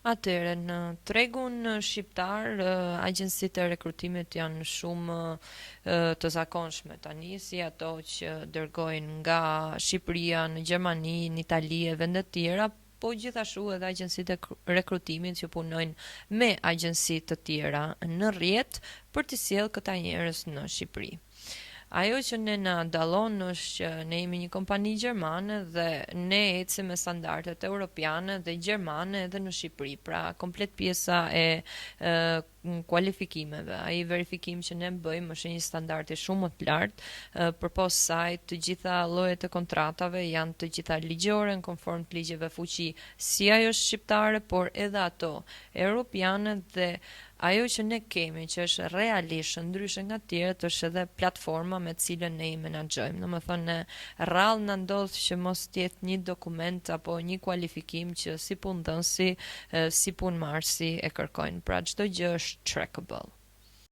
Atëre, në tregun shqiptar, agjencitë e rekrutimit janë shumë të zakonshme tani, si ato që dërgojnë nga Shqipëria në Gjermani, në Itali e vende të tjera, po gjithashtu edhe agjencitë e rekrutimit që punojnë me agjenci të tjera në rrjet për të sjellë këta njerëz në Shqipëri. Ajo që ne na dallon është që ne jemi një kompani gjermane dhe ne ecim me standardet europiane dhe gjermane edhe në Shqipëri, pra komplet pjesa kualifikimeve. Ai verifikim që ne bëjmë është një standardi shumë më të lartë, përpos saj të gjitha llojet e kontratave janë të gjitha ligjore në konform të ligjeve fuqi, si ajo shqiptare, por edhe ato europiane dhe ajo që ne kemi, që është realisht ndryshe nga tjerët, është edhe platforma me cilën ne i menaxhojmë. Domethënë, ne rrallë na ndodh që mos tjetë një dokument apo një kualifikim që si punëdhënësi, si punëmarrësi e kërkojnë. Pra çdo gjë është trackable.